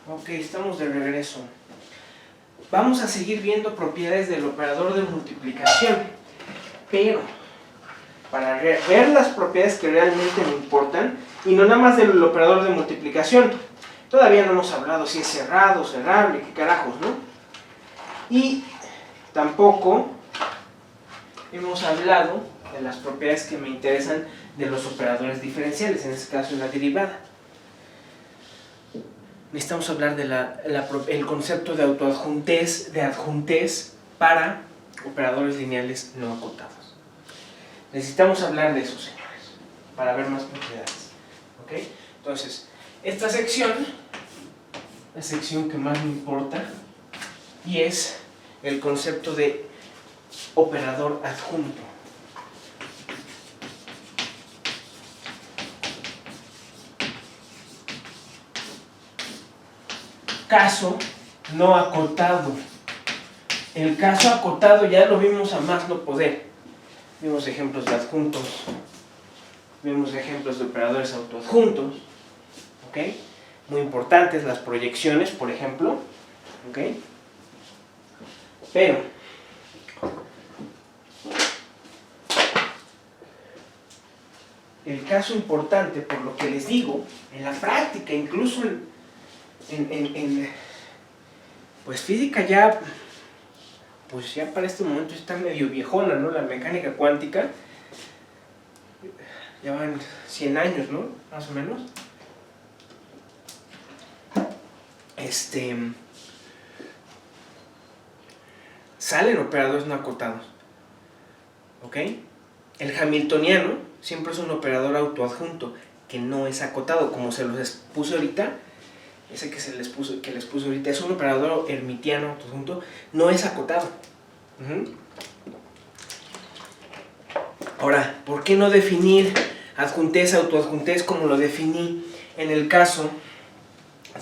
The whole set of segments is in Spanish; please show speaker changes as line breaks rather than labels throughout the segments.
Ok, estamos de regreso. Vamos a seguir viendo propiedades del operador de multiplicación, pero para ver las propiedades que realmente me importan, y no nada más del operador de multiplicación. Todavía no hemos hablado si es cerrado, cerrable, qué carajos, ¿no? Y tampoco hemos hablado de las propiedades que me interesan de los operadores diferenciales, en este caso la derivada. Necesitamos hablar del concepto de autoadjuntez, de adjuntez para operadores lineales no acotados. Necesitamos hablar de eso, señores, para ver más propiedades. ¿Ok? Entonces, esta sección, la sección que más me importa, y es el concepto de operador adjunto. Caso no acotado. El caso acotado ya lo vimos a más no poder. Vimos ejemplos de adjuntos, vimos ejemplos de operadores autoadjuntos, ¿ok? Muy importantes las proyecciones, por ejemplo, ¿ok? Pero el caso importante, por lo que les digo, en la práctica, incluso en pues física ya, pues ya para este momento está medio viejona, ¿no? La mecánica cuántica, ya van 100 años, ¿no? Más o menos. Salen operadores no acotados, ¿ok? El hamiltoniano siempre es un operador autoadjunto que no es acotado, como se los puse ahorita. Ese que les puse ahorita es un operador hermitiano autoadjunto, no es acotado. Ahora, ¿por qué no definir adjuntez, autoadjuntez como lo definí en el caso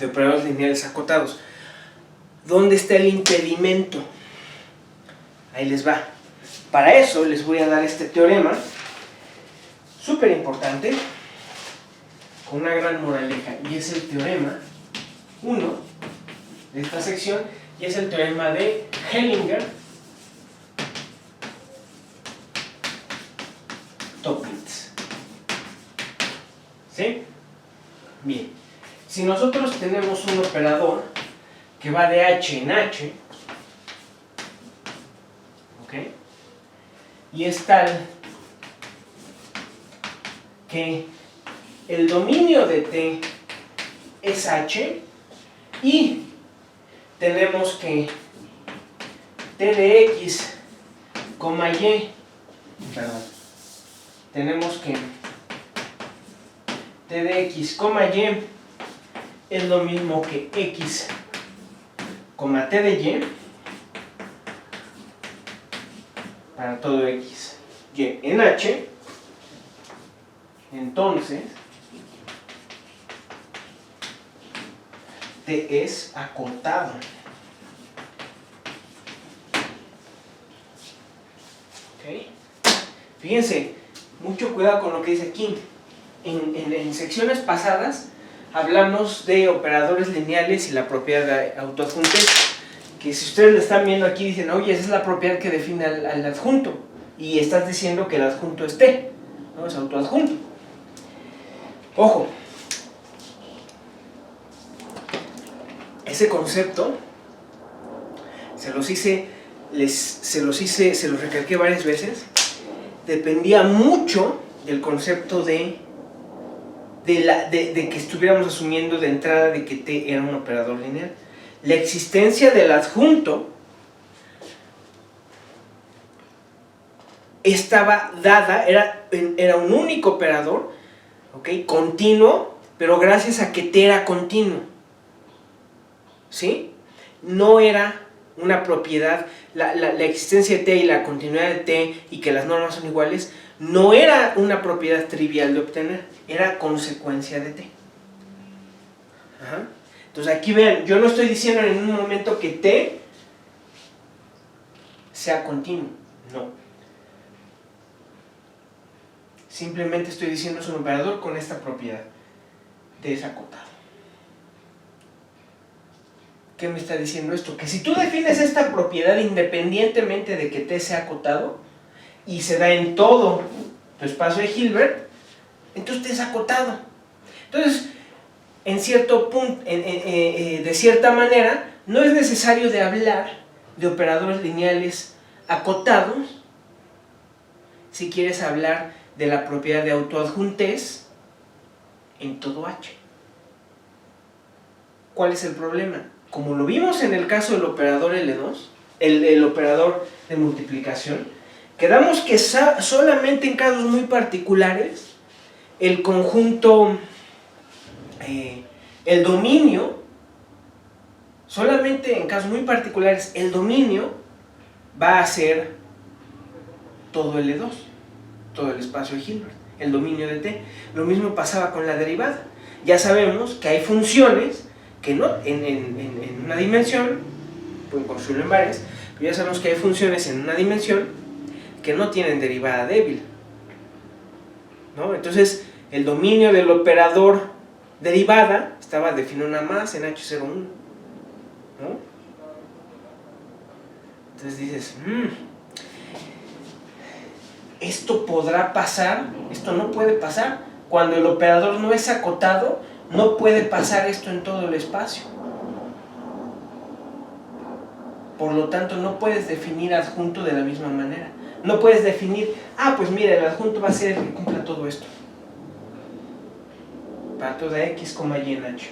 de operadores lineales acotados? ¿Dónde está el impedimento? Ahí les va. Para eso les voy a dar este teorema, súper importante, con una gran moraleja, y es el teorema 1 de esta sección, y es el teorema de Hellinger-Toeplitz. ¿Sí? Bien. Si nosotros tenemos un operador que va de H en H, ¿ok? Y es tal que el dominio de T es H, y tenemos que T de X, Y, perdón, tenemos que T de X, Y es lo mismo que X, T de Y, para todo X, Y en H. Entonces, T es acotado. ¿Ok? Fíjense, mucho cuidado con lo que dice aquí. En secciones pasadas hablamos de operadores lineales y la propiedad de autoadjuntez. Que si ustedes lo están viendo aquí dicen, oye, esa es la propiedad que define al adjunto. Y estás diciendo que el adjunto es T, ¿no? Es autoadjunto. Ojo, ese concepto se los recalqué varias veces, dependía mucho del concepto de que estuviéramos asumiendo de entrada de que T era un operador lineal. La existencia del adjunto estaba dada, era un único operador, ¿okay? Continuo, pero gracias a que T era continuo, ¿sí? No era una propiedad, la existencia de T y la continuidad de T y que las normas son iguales, no era una propiedad trivial de obtener, era consecuencia de T. Ajá. Entonces aquí vean, yo no estoy diciendo en un momento que T sea continuo, no. Simplemente estoy diciendo es un operador con esta propiedad, T es acotado. ¿Qué me está diciendo esto? Que si tú defines esta propiedad independientemente de que T sea acotado y se da en todo tu espacio de Hilbert, entonces T es acotado. Entonces, en cierto punto, de cierta manera, no es necesario de hablar de operadores lineales acotados si quieres hablar de la propiedad de autoadjuntez en todo H. ¿Cuál es el problema? Como lo vimos en el caso del operador L2, el operador de multiplicación, quedamos que solamente en casos muy particulares el conjunto, el dominio, solamente en casos muy particulares el dominio va a ser todo L2, todo el espacio de Hilbert, el dominio de T. Lo mismo pasaba con la derivada. Ya sabemos que hay funciones que no, en una dimensión, pueden construirlo en varias, pero ya sabemos que hay funciones en una dimensión que no tienen derivada débil, ¿no? Entonces, el dominio del operador derivada estaba definido nada más en H01, ¿no? Entonces dices, ¿esto podrá pasar? Esto no puede pasar. Cuando el operador no es acotado, no puede pasar esto en todo el espacio. Por lo tanto, no puedes definir adjunto de la misma manera. No puedes definir, pues mira, el adjunto va a ser el que cumpla todo esto. Para toda X, Y en H.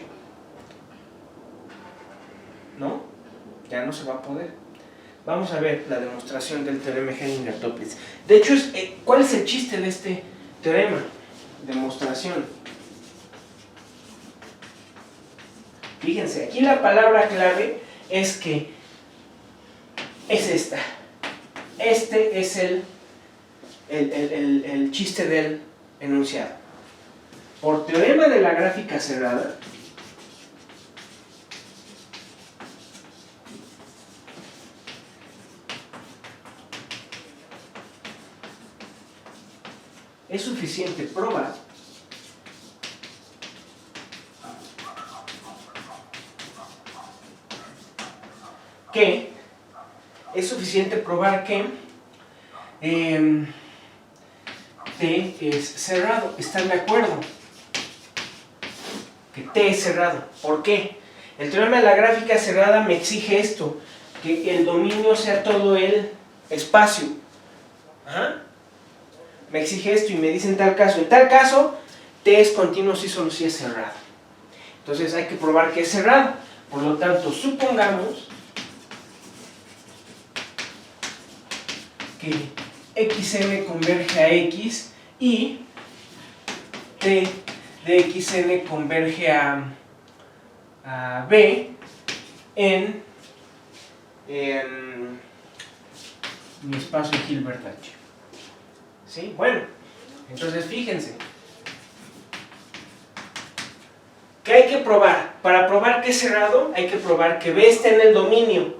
¿No? Ya no se va a poder. Vamos a ver la demostración del teorema Hellinger-Toeplitz. De hecho, ¿cuál es el chiste de este teorema? Demostración. Fíjense, aquí la palabra clave es que es esta. Este es el chiste del enunciado. Por teorema de la gráfica cerrada, es suficiente probar que T es cerrado. ¿Están de acuerdo? Que T es cerrado. ¿Por qué? El teorema de la gráfica cerrada me exige esto, que el dominio sea todo el espacio. Me exige esto y me dice en tal caso, T es continuo si solo si es cerrado. Entonces hay que probar que es cerrado. Por lo tanto, supongamos que xn converge a x y T de xn converge a b en mi espacio Hilbert H. ¿Sí? Bueno, entonces fíjense. ¿Qué hay que probar? Para probar que es cerrado, hay que probar que B está en el dominio.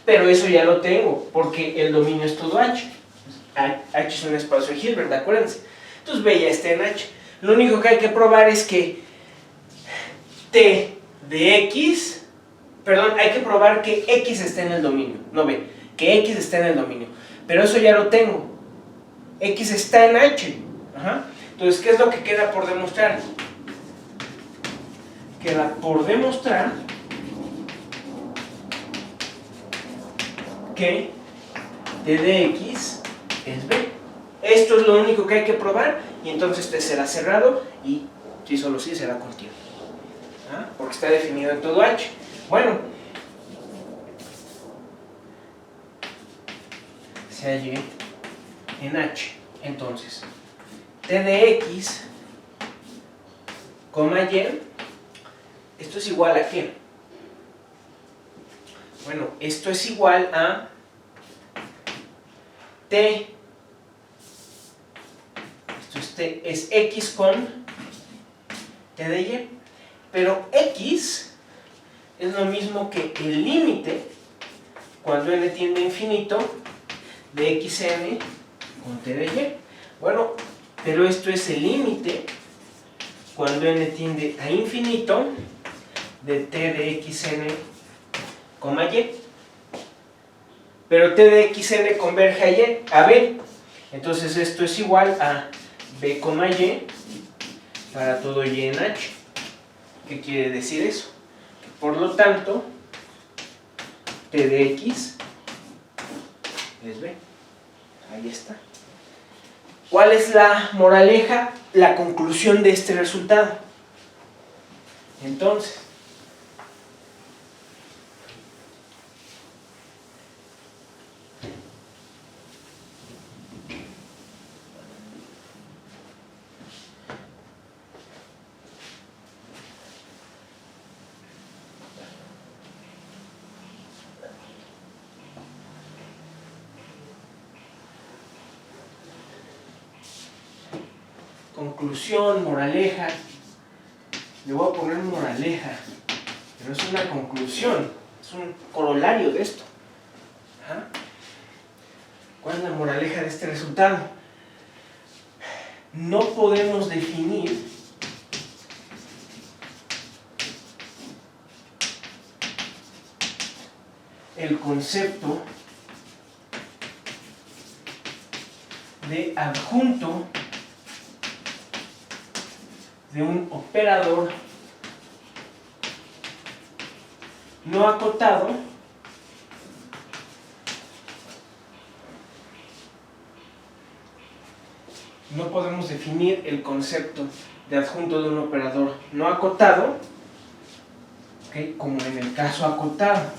Pero eso ya lo tengo, porque el dominio es todo H. H es un espacio de Hilbert, acuérdense. Entonces B ya está en H. Lo único que hay que probar es que T de X, hay que probar que X está en el dominio, no B, que X está en el dominio. Pero eso ya lo tengo. X está en H. Entonces, ¿qué es lo que queda por demostrar? Queda por demostrar que T de X es B. Esto es lo único que hay que probar y entonces T será cerrado y si solo sí será continuo. Porque está definido en todo H. Bueno, se halla en H. Entonces, T de X, Y, esto es igual a ¿qué? Bueno, esto es igual a T, esto es T, es X con T de Y, pero X es lo mismo que el límite, cuando n tiende a infinito, de xn con T de Y. Bueno, pero esto es el límite, cuando n tiende a infinito, de t de xn, y. Pero t de xn converge a b. Entonces esto es igual a b, y para todo y en h. ¿Qué quiere decir eso? Que por lo tanto, t de x es b. Ahí está. ¿Cuál es la moraleja? La conclusión de este resultado. Entonces, conclusión, moraleja. Le voy a poner moraleja, pero es una conclusión, es un corolario de esto. ¿Ah? ¿Cuál es la moraleja de este resultado? No podemos definir el concepto de adjunto de un operador no acotado no podemos definir el concepto de adjunto de un operador no acotado, ¿okay?, como en el caso acotado.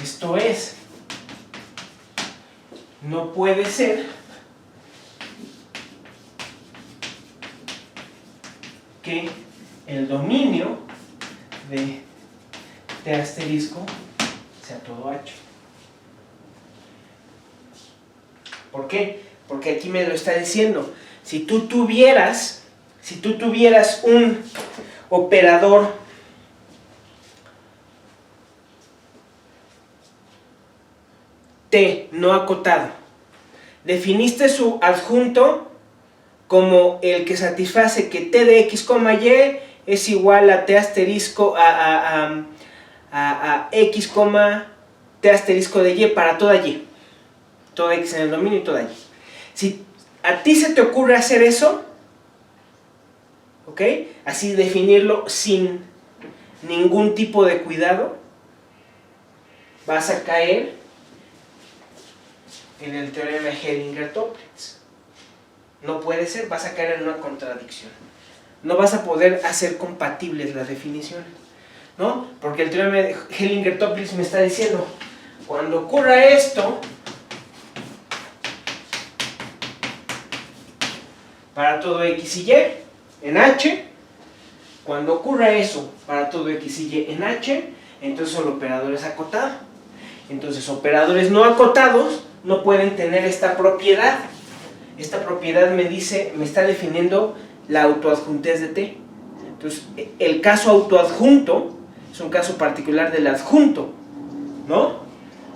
Esto es, no puede ser que el dominio de T asterisco sea todo H. ¿Por qué? Porque aquí me lo está diciendo. Si tú tuvieras un operador T no acotado, definiste su adjunto como el que satisface que T de x, y es igual a T asterisco a x, T asterisco de y para toda y. Toda x en el dominio y toda y. Si a ti se te ocurre hacer eso, ¿ok? Así definirlo sin ningún tipo de cuidado, vas a caer en el teorema de Hellinger-Toeplitz. No puede ser, vas a caer en una contradicción. No vas a poder hacer compatibles las definiciones, ¿no? Porque el teorema de Hellinger-Toeplitz me está diciendo, cuando ocurra esto, para todo x y y en h, cuando ocurra eso para todo x y y en h, entonces el operador es acotado. Entonces operadores no acotados no pueden tener esta propiedad. Esta propiedad me está definiendo la autoadjuntez de T. Entonces, el caso autoadjunto es un caso particular del adjunto, ¿no?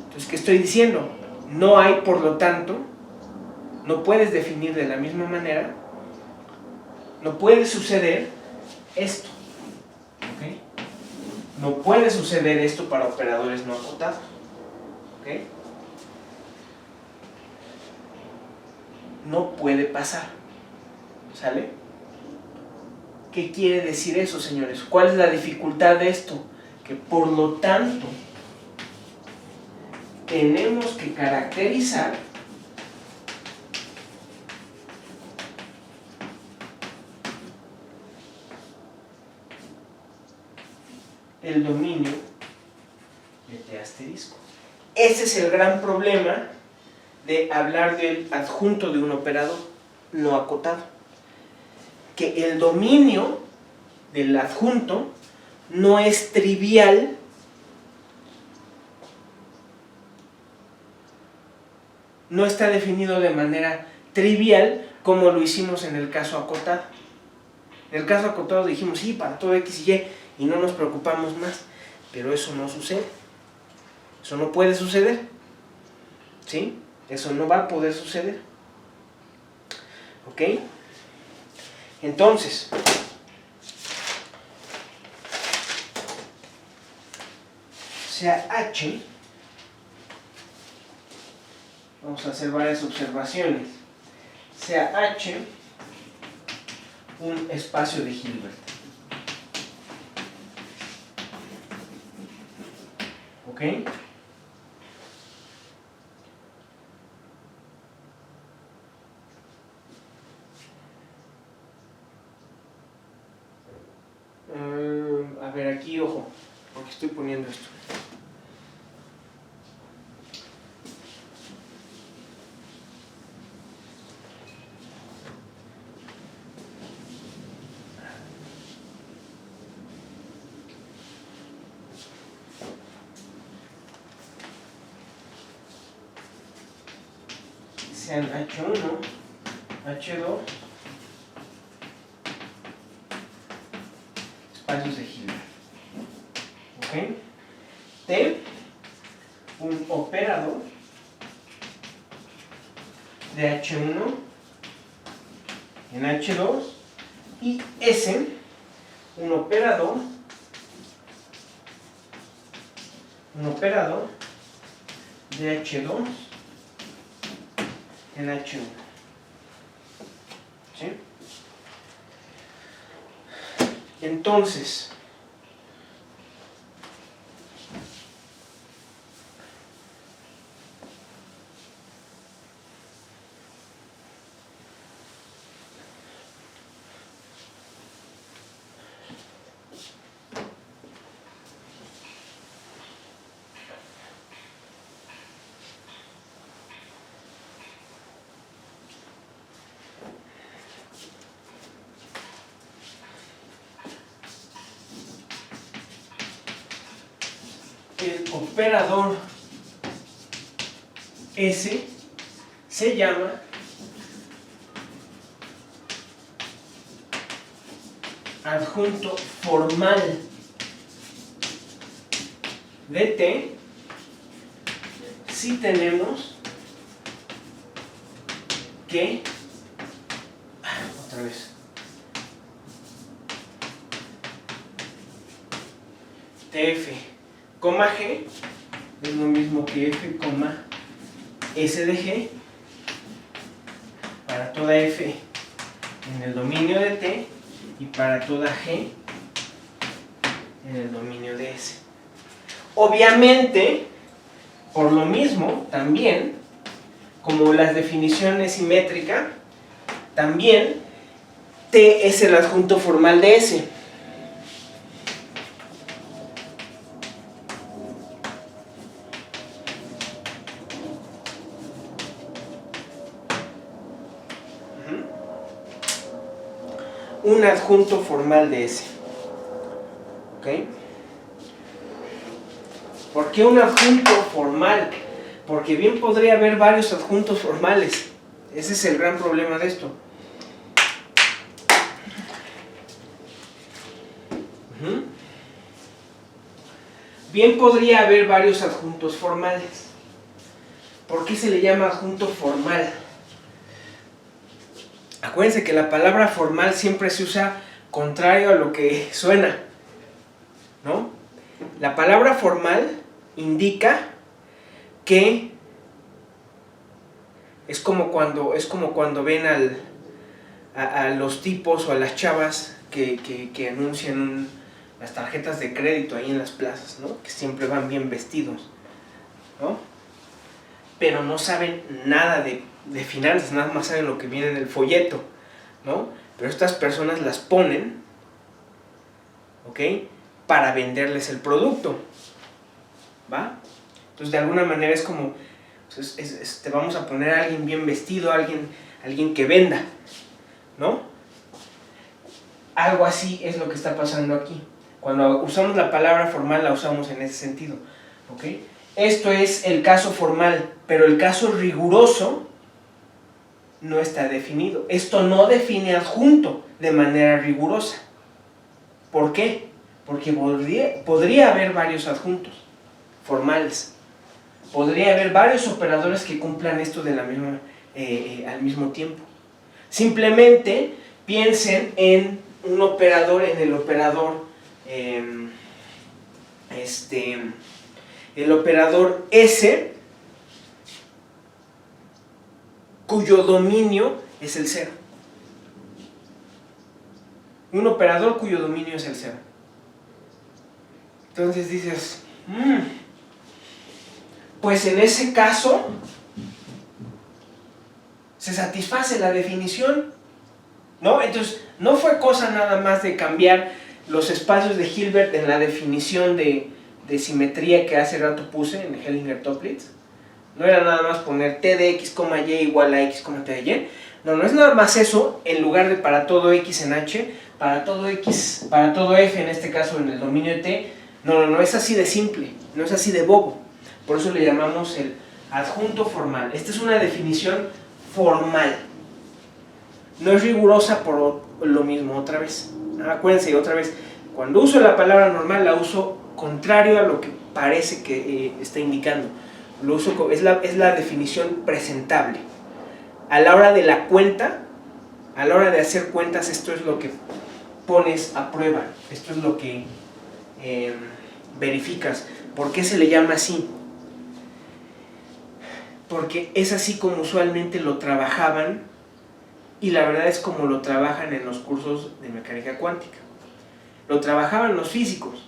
Entonces, ¿qué estoy diciendo? No hay, por lo tanto, no puedes definir de la misma manera, no puede suceder esto, ¿ok? No puede suceder esto para operadores no acotados, ¿ok? No puede pasar, ¿sale? ¿Qué quiere decir eso, señores? ¿Cuál es la dificultad de esto? Que por lo tanto tenemos que caracterizar el dominio de T asterisco. Ese es el gran problema de hablar del adjunto de un operador no acotado. Que el dominio del adjunto no es trivial no está definido de manera trivial como lo hicimos en el caso acotado. En el caso acotado dijimos sí, para todo x y y no nos preocupamos más, pero eso no sucede. Eso no puede suceder, ¿sí? Eso no va a poder suceder, ¿Ok? Entonces, sea H, vamos a hacer varias observaciones, sea H un espacio de Hilbert. ¿Ok? A ver, aquí, ojo, porque estoy poniendo esto. Sean H1, H2, espacios de Hilbert. ¿Ok? T, un operador de H1 en H2, y S, un operador de H2 en H1. ¿Sí? Entonces, el operador S se llama adjunto formal de T si tenemos que, otra vez, TF, G es lo mismo que F, S de G para toda F en el dominio de T y para toda G en el dominio de S. Obviamente, por lo mismo, también, como las definiciones simétrica, también T es el adjunto formal de S. Un adjunto formal de S. ¿Ok? ¿Por qué un adjunto formal? Porque bien podría haber varios adjuntos formales. Ese es el gran problema de esto. Bien podría haber varios adjuntos formales. ¿Por qué se le llama adjunto formal? Acuérdense que la palabra formal siempre se usa contrario a lo que suena, ¿no? La palabra formal indica que es como cuando ven a los tipos o a las chavas que anuncian las tarjetas de crédito ahí en las plazas, ¿no? Que siempre van bien vestidos, ¿no? Pero no saben nada de finanzas, nada más saben lo que viene en el folleto, ¿no? Pero estas personas las ponen, ¿ok?, para venderles el producto, ¿va? Entonces, de alguna manera es como, te vamos a poner a alguien bien vestido, alguien que venda, ¿no? Algo así es lo que está pasando aquí. Cuando usamos la palabra formal, la usamos en ese sentido, ¿ok? Esto es el caso formal, pero el caso riguroso no está definido. Esto no define adjunto de manera rigurosa. ¿Por qué? Porque podría haber varios adjuntos formales. Podría haber varios operadores que cumplan esto de la misma, al mismo tiempo. Simplemente piensen en un operador, en el operador S, cuyo dominio es el 0. Un operador cuyo dominio es el 0. Entonces dices, pues en ese caso se satisface la definición, ¿no? Entonces no fue cosa nada más de cambiar los espacios de Hilbert en la definición de simetría que hace rato puse en Hellinger-Toeplitz. No era nada más poner t de x, y igual a x, t de y. No es nada más eso, en lugar de para todo x en h, para todo x, para todo f, en este caso en el dominio de t. No es así de simple, no es así de bobo. Por eso le llamamos el adjunto formal. Esta es una definición formal. No es rigurosa por lo mismo, otra vez. Acuérdense, otra vez, cuando uso la palabra normal la uso contrario a lo que parece que está indicando. Lo uso, es la definición presentable. A la hora de la cuenta, a la hora de hacer cuentas, esto es lo que pones a prueba, esto es lo que verificas. ¿Por qué se le llama así? Porque es así como usualmente lo trabajaban, y la verdad es como lo trabajan en los cursos de mecánica cuántica. Lo trabajaban los físicos,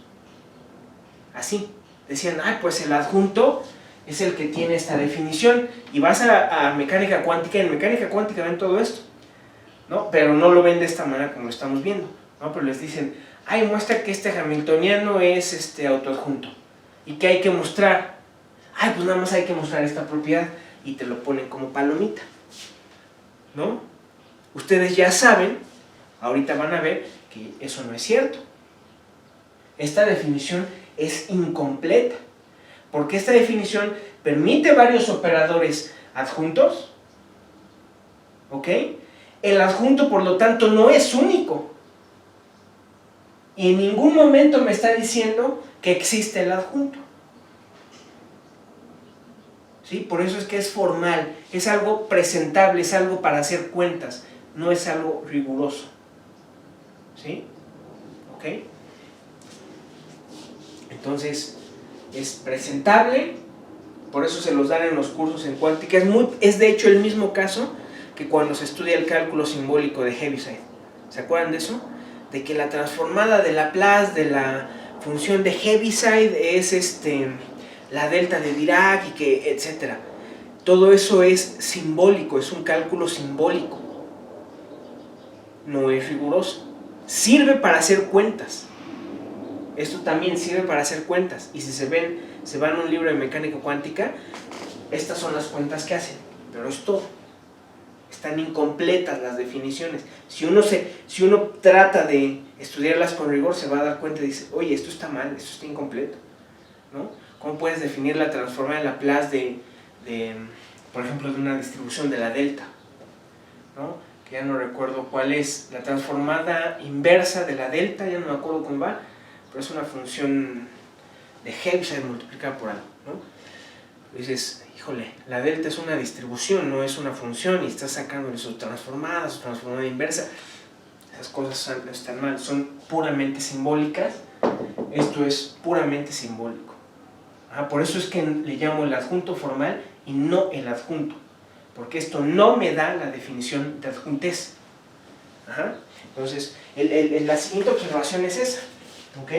así. Decían, pues el adjunto es el que tiene esta definición, y vas a mecánica cuántica, y en mecánica cuántica ven todo esto, ¿no? Pero no lo ven de esta manera como lo estamos viendo, ¿no? Pero les dicen, muestra que este hamiltoniano es autoadjunto. ¿Y qué hay que mostrar? Pues nada más hay que mostrar esta propiedad, y te lo ponen como palomita, ¿no? Ustedes ya saben, ahorita van a ver que eso no es cierto. Esta definición es incompleta, porque esta definición permite varios operadores adjuntos, ¿ok? El adjunto, por lo tanto, no es único. Y en ningún momento me está diciendo que existe el adjunto. ¿Sí? Por eso es que es formal, es algo presentable, es algo para hacer cuentas, no es algo riguroso. ¿Sí? ¿Ok? Entonces, es presentable, por eso se los dan en los cursos en cuántica. Es de hecho el mismo caso que cuando se estudia el cálculo simbólico de Heaviside. ¿Se acuerdan de eso? De que la transformada de Laplace de la función de Heaviside es la delta de Dirac, y que etcétera. Todo eso es simbólico, es un cálculo simbólico. No es riguroso. Sirve para hacer cuentas. Esto también sirve para hacer cuentas. Y si se van a un libro de mecánica cuántica, estas son las cuentas que hacen. Pero es todo. Están incompletas las definiciones. Si uno trata de estudiarlas con rigor, se va a dar cuenta y dice, oye, esto está mal, esto está incompleto, ¿no? ¿Cómo puedes definir la transformada de Laplace por ejemplo, de una distribución de la delta, ¿no? Que ya no recuerdo cuál es. La transformada inversa de la delta, ya no me acuerdo cómo va, pero es una función de Heaviside multiplicada por algo, ¿no? Dices, híjole, la delta es una distribución, no es una función, y estás sacando su transformada inversa. Esas cosas están mal, son puramente simbólicas. Esto es puramente simbólico. Por eso es que le llamo el adjunto formal y no el adjunto, porque esto no me da la definición de adjuntez. Entonces, la siguiente observación es esa, ¿ok?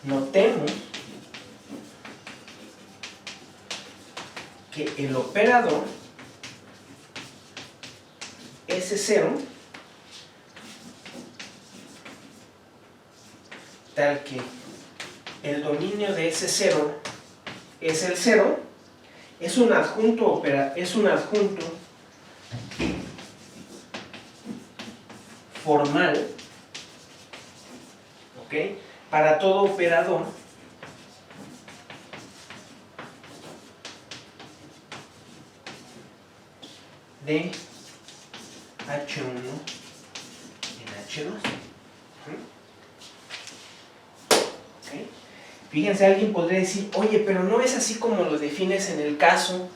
Notemos que el operador S0, tal que el dominio de S0 es el 0, es un adjunto formal, ¿ok? Para todo operador de H1 en H2. ¿Okay? Fíjense, alguien podría decir, oye, pero no es así como lo defines en el caso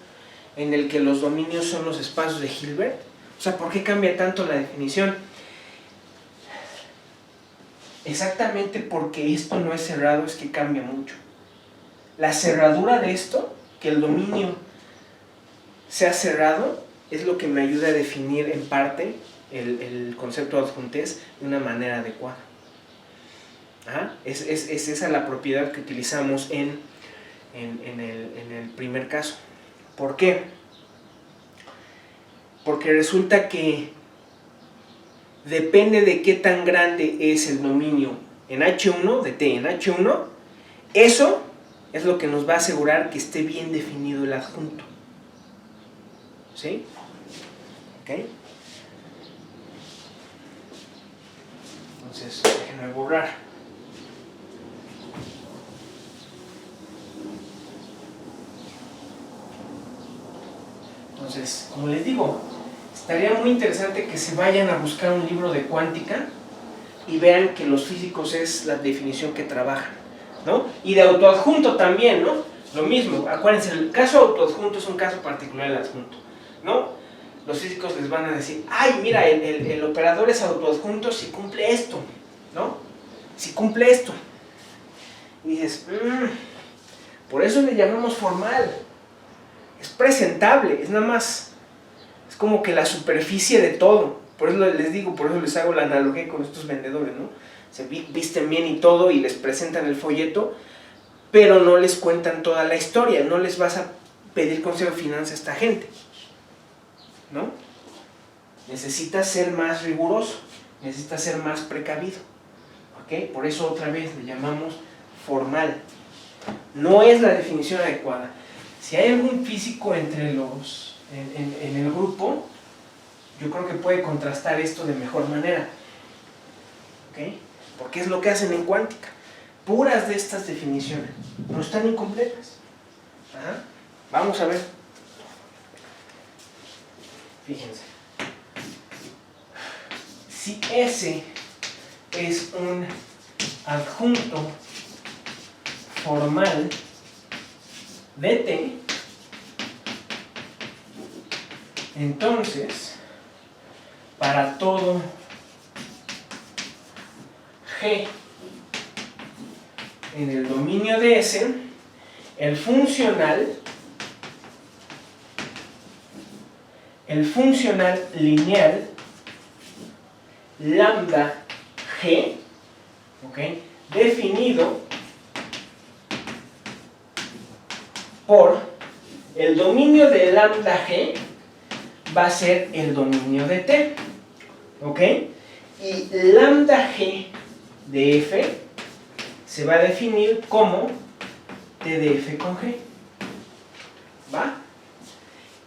en el que los dominios son los espacios de Hilbert. O sea, ¿por qué cambia tanto la definición? Exactamente porque esto no es cerrado, es que cambia mucho. La cerradura de esto, que el dominio sea cerrado, es lo que me ayuda a definir en parte el concepto de adjuntez de una manera adecuada. Es esa la propiedad que utilizamos en el primer caso. ¿Por qué? Porque resulta que depende de qué tan grande es el dominio en H1, de T en H1, eso es lo que nos va a asegurar que esté bien definido el adjunto. ¿Sí? ¿Ok? Entonces, déjenme borrar. Entonces, como les digo, estaría muy interesante que se vayan a buscar un libro de cuántica y vean que los físicos es la definición que trabajan, ¿no? Y de autoadjunto también, ¿no? Lo mismo, acuérdense, el caso autoadjunto es un caso particular del adjunto, ¿no? Los físicos les van a decir, ay, mira, el operador es autoadjunto si cumple esto, ¿no? Si cumple esto. Y dices, por eso le llamamos formal. Es presentable, es nada más, es como que la superficie de todo. Por eso les digo, por eso les hago la analogía con estos vendedores, ¿no? Se visten bien y todo y les presentan el folleto, pero no les cuentan toda la historia, no les vas a pedir consejo de finanzas a esta gente, ¿no? Necesitas ser más riguroso, necesitas ser más precavido, ¿ok? Por eso otra vez le llamamos formal. No es la definición adecuada. Si hay algún físico entre los en el grupo, yo creo que puede contrastar esto de mejor manera, ¿ok? Porque es lo que hacen en cuántica. Puras de estas definiciones, pero están incompletas. Vamos a ver. Fíjense. Si S es un adjunto formal de T, entonces, para todo G en el dominio de S, el funcional lineal lambda G, ¿okay?, definido por el dominio de lambda G va a ser el dominio de T, ¿ok? Y lambda G de F se va a definir como T de F con G, ¿va?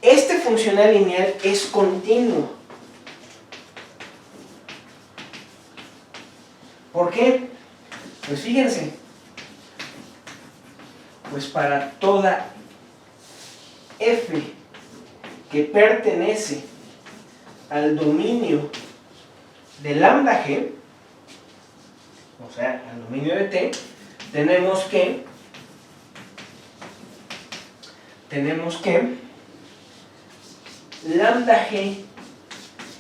Este funcional lineal es continuo. ¿Por qué? Pues fíjense, pues para toda F que pertenece al dominio de lambda G, o sea, al dominio de T, tenemos que lambda G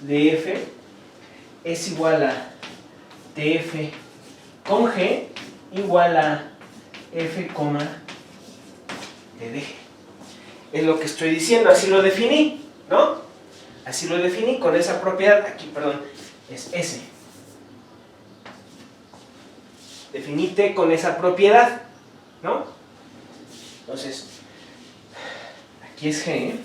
de F es igual a TF con G igual a F, T de G. Es lo que estoy diciendo, así lo definí, ¿no? Así lo definí con esa propiedad, aquí, perdón, es S. Definí T con esa propiedad, ¿no? Entonces, aquí es G, ¿eh?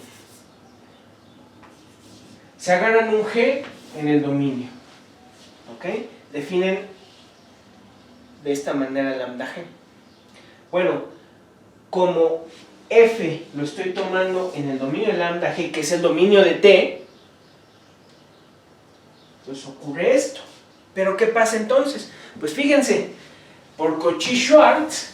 Se agarran un G en el dominio, ¿ok? Definen de esta manera lambda G. Bueno, como F lo estoy tomando en el dominio de lambda G, que es el dominio de T, pues ocurre esto. ¿Pero qué pasa entonces? Pues fíjense, por Cauchy-Schwarz,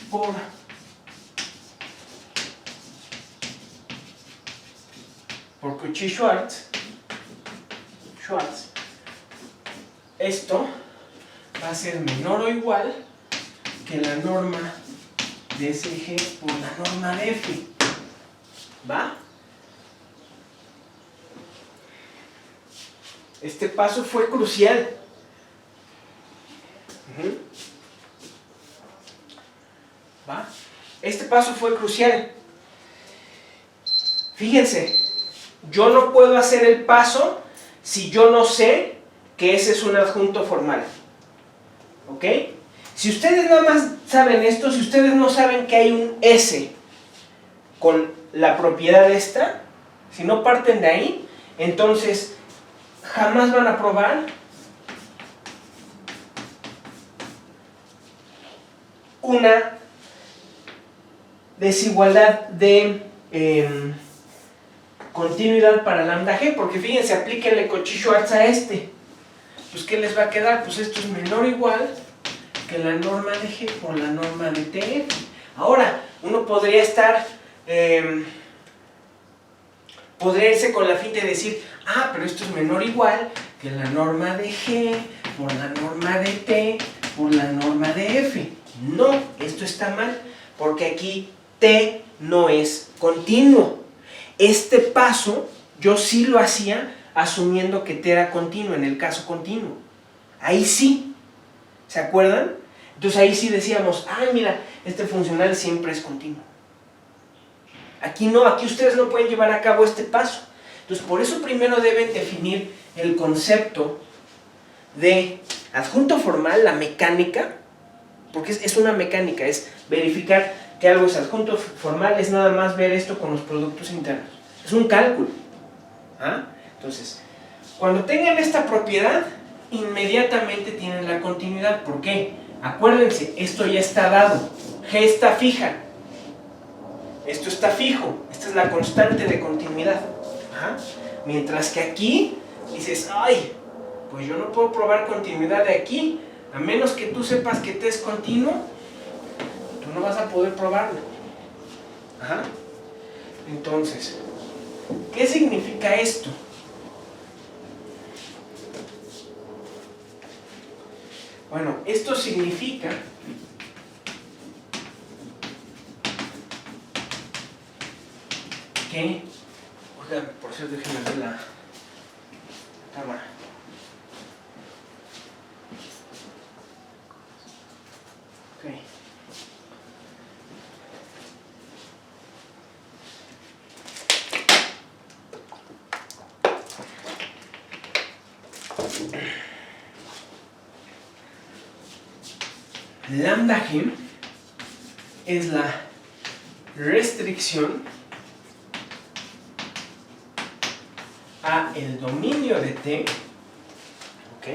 por por Cauchy-Schwarz, esto va a ser menor o igual que la norma de SG por la norma de F. ¿Va? Este paso fue crucial. ¿Va? Este paso fue crucial. Fíjense, yo no puedo hacer el paso si yo no sé que ese es un adjunto formal. ¿Ok? Si ustedes nada más saben esto, si ustedes no saben que hay un S con la propiedad esta, si no parten de ahí, entonces jamás van a probar una desigualdad de continuidad para lambda g, porque fíjense, aplíquenle Cauchy-Schwarz a este. Pues ¿qué les va a quedar? Pues esto es menor o igual que la norma de g por la norma de tf. Ahora, uno podría estar, podría irse con la finta de decir, ah, pero esto es menor o igual que la norma de g por la norma de t por la norma de f. No, esto está mal, porque aquí t no es continuo. Este paso yo sí lo hacía asumiendo que t era continuo, en el caso continuo. Ahí sí, ¿se acuerdan? Entonces ahí sí decíamos, ay mira, este funcional siempre es continuo. Aquí no, aquí ustedes no pueden llevar a cabo este paso. Entonces por eso primero deben definir el concepto de adjunto formal, la mecánica, porque es una mecánica, es verificar que algo es adjunto formal, es nada más ver esto con los productos internos. Es un cálculo. ¿Ah? Entonces, cuando tengan esta propiedad, inmediatamente tienen la continuidad. ¿Por qué? Acuérdense, esto ya está dado. G está fija. Esto está fijo. Esta es la constante de continuidad. ¿Ah? Mientras que aquí dices, ay, pues yo no puedo probar continuidad de aquí, a menos que tú sepas que t es continuo, tú no vas a poder probarlo. Ajá. Entonces, ¿qué significa esto? Bueno, esto significa que, oigan, por cierto, déjenme ver la cámara. Okay. Lambda g es la restricción a el dominio de t, ¿ok?